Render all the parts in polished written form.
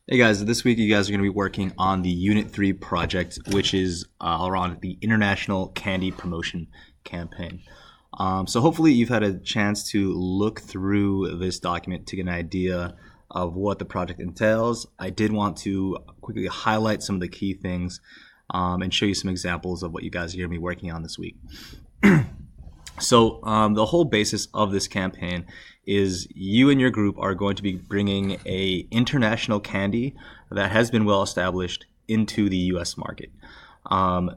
Hey guys, this week you guys are going to be working on the Unit 3 project, which is around the International Candy Promotion Campaign. So hopefully you've had a chance to look through this document to get an idea of what the project entails. I did want to quickly highlight some of the key things and show you some examples of what you guys are going to be working on this week. So the whole basis of this campaign is you and your group are going to be bringing a international candy that has been well established into the U.S. market.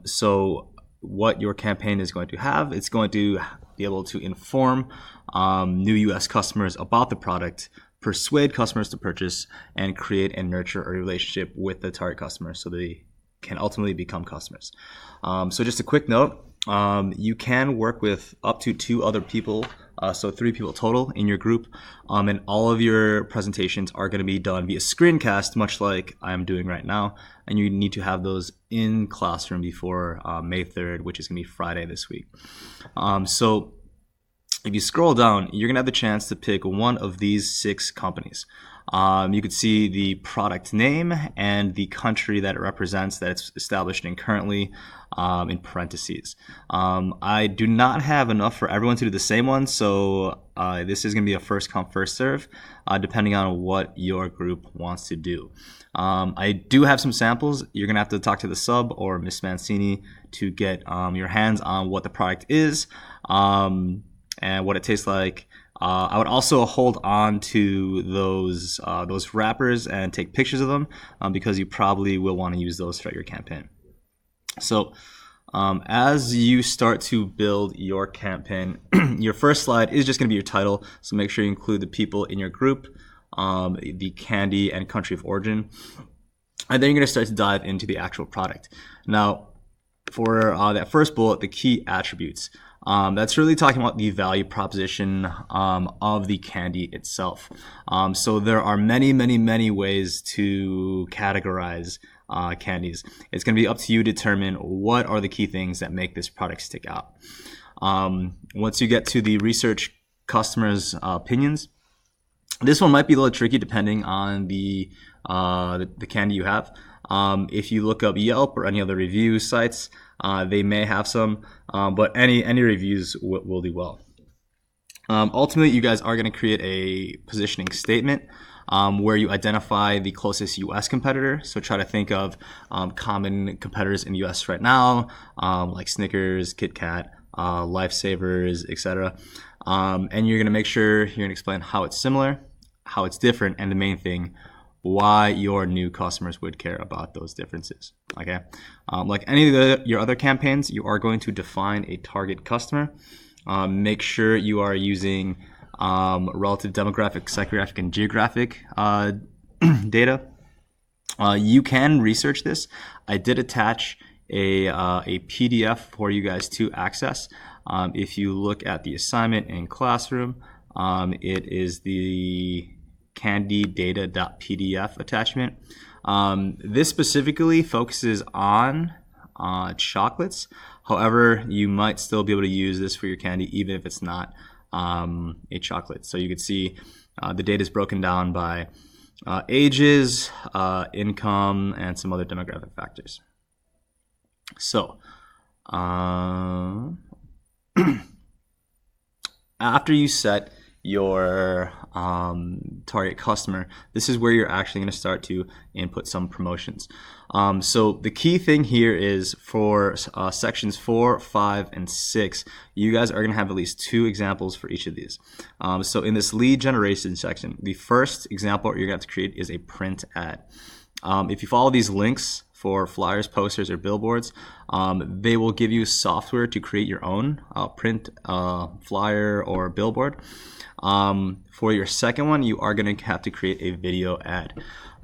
So what your campaign is going to have, it's going to be able to inform new U.S. customers about the product, persuade customers to purchase, and create and nurture a relationship with the target customer so they can ultimately become customers. So just a quick note. You can work with up to 2 other people, so 3 people total in your group, and all of your presentations are going to be done via screencast, much like I'm doing right now, and you need to have those in classroom before May 3rd, which is going to be Friday this week. So if you scroll down, you're going to have the chance to pick one of these 6 companies. You could see the product name and the country that it represents that it's established in currently in parentheses. I do not have enough for everyone to do the same one, so this is going to be a first come, first serve, depending on what your group wants to do. I do have some samples. You're going to have to talk to the sub or Miss Mancini to get your hands on what the product is and what it tastes like. I would also hold on to those wrappers and take pictures of them because you probably will want to use those throughout your campaign. So as you start to build your campaign, your first slide is just going to be your title. So make sure you include the people in your group, the candy and country of origin. And then you're going to start to dive into the actual product. Now, for that first bullet, the key attributes. That's really talking about the value proposition of the candy itself. So there are many ways to categorize candies. It's going to be up to you to determine what are the key things that make this product stick out. Once you get to the research customers' opinions, this one might be a little tricky depending on the candy you have. If you look up Yelp or any other review sites, they may have some, but any reviews will do well. Ultimately, you guys are going to create a positioning statement where you identify the closest U.S. competitor. So try to think of common competitors in the U.S. right now, like Snickers, Kit Kat, Lifesavers, etc. And you're going to make sure you're going to explain how it's similar, how it's different, and the main thing, why your new customers would care about those differences. Okay, like any of your other campaigns, you are going to define a target customer. Make sure you are using relative demographic, psychographic, and geographic data. You can research this. I did attach a PDF for you guys to access. If you look at the assignment in Classroom, it is the candydata.pdf attachment. This specifically focuses on chocolates. However, you might still be able to use this for your candy even if it's not a chocolate. So you can see the data is broken down by ages, income, and some other demographic factors. So after you set your target customer, this is where you're actually going to start to input some promotions. So the key thing here is for sections 4, 5, and 6, you guys are going to have at least 2 examples for each of these. So in this lead generation section, the first example you're going to have to create is a print ad. If you follow these links for flyers, posters, or billboards, they will give you software to create your own print flyer or billboard. For your second one, you are going to have to create a video ad.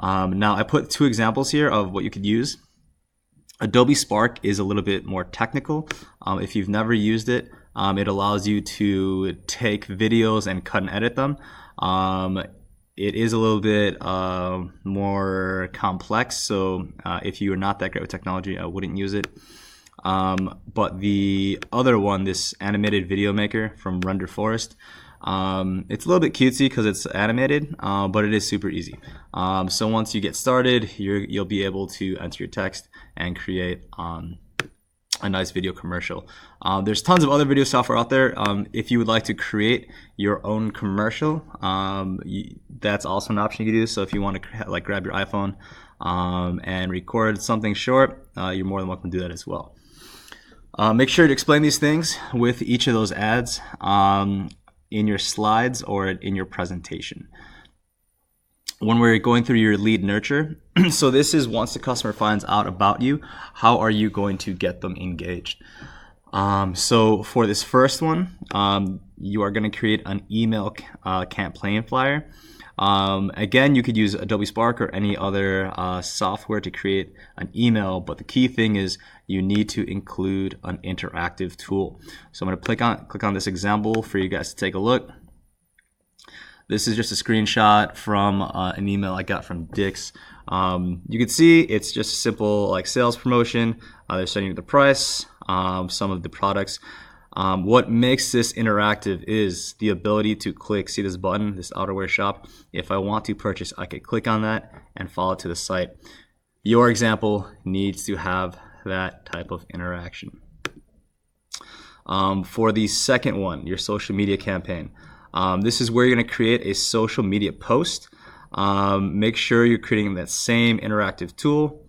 Now, I put 2 examples here of what you could use. Adobe Spark is a little bit more technical. If you've never used it, it allows you to take videos and cut and edit them. It is a little bit more complex, so if you are not that great with technology, I wouldn't use it. But the other one, this animated video maker from Render Forest, It's a little bit cutesy because it's animated, but it is super easy. So once you get started, you'll be able to enter your text and create a nice video commercial. There's tons of other video software out there. If you would like to create your own commercial, that's also an option you can do. So if you want to like grab your iPhone and record something short, you're more than welcome to do that as well. Make sure to explain these things with each of those ads in your slides or in your presentation. When we're going through your lead nurture, so this is once the customer finds out about you, how are you going to get them engaged? So for this first one, you are going to create an email campaign flyer. Again, you could use Adobe Spark or any other software to create an email, but the key thing is you need to include an interactive tool. So I'm going to click on this example for you guys to take a look. This is just a screenshot from an email I got from Dick's. You can see it's just a simple like sales promotion. They're sending you the price, some of the products. What makes this interactive is the ability to click, see this button, this outerwear shop. If I want to purchase, I could click on that and follow to the site. Your example needs to have that type of interaction. For the second one, your social media campaign. This is where you're going to create a social media post. Make sure you're creating that same interactive tool.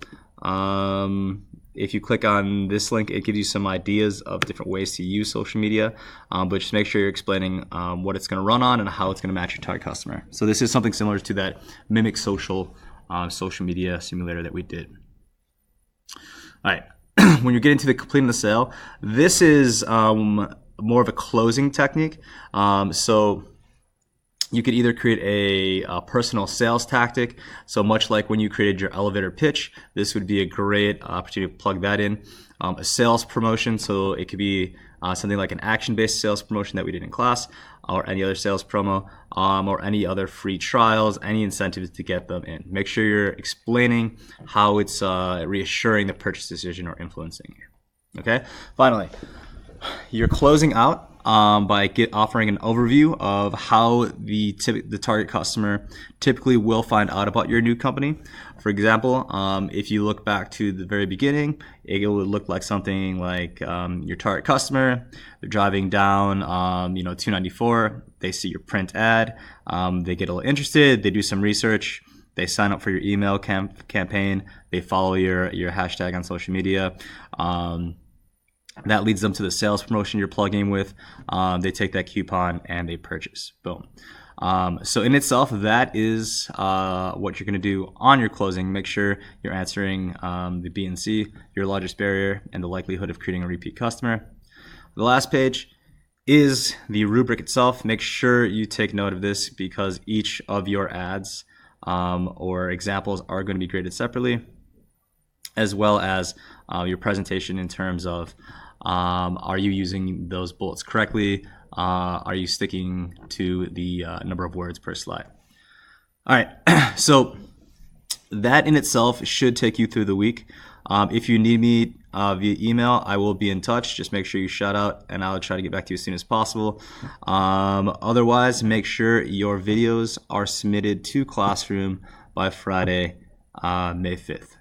If you click on this link, it gives you some ideas of different ways to use social media, but just make sure you're explaining what it's going to run on and how it's going to match your target customer. So this is something similar to that Mimic social media simulator that we did. All right, when you're getting to the completing the sale, this is more of a closing technique. So you could either create a personal sales tactic. So much like when you created your elevator pitch, this would be a great opportunity to plug that in. A sales promotion, so it could be something like an action-based sales promotion that we did in class, or any other sales promo, or any other free trials, any incentives to get them in. Make sure you're explaining how it's reassuring the purchase decision or influencing you. Okay, finally, you're closing out by offering an overview of how the target customer typically will find out about your new company. For example, if you look back to the very beginning, it would look like something like your target customer, they're driving down 294, they see your print ad, they get a little interested, they do some research, they sign up for your email campaign, they follow your hashtag on social media. That leads them to the sales promotion you're plugging with. They take that coupon and they purchase. Boom. So in itself, that is what you're going to do on your closing. Make sure you're answering the B and C, your largest barrier, and the likelihood of creating a repeat customer. The last page is the rubric itself. Make sure you take note of this because each of your ads or examples are going to be graded separately, as well as your presentation in terms of are you using those bullets correctly? Are you sticking to the number of words per slide? All right, so that in itself should take you through the week. If you need me via email, I will be in touch. Just make sure you shout out and I'll try to get back to you as soon as possible. Otherwise, make sure your videos are submitted to Classroom by Friday, May 5th.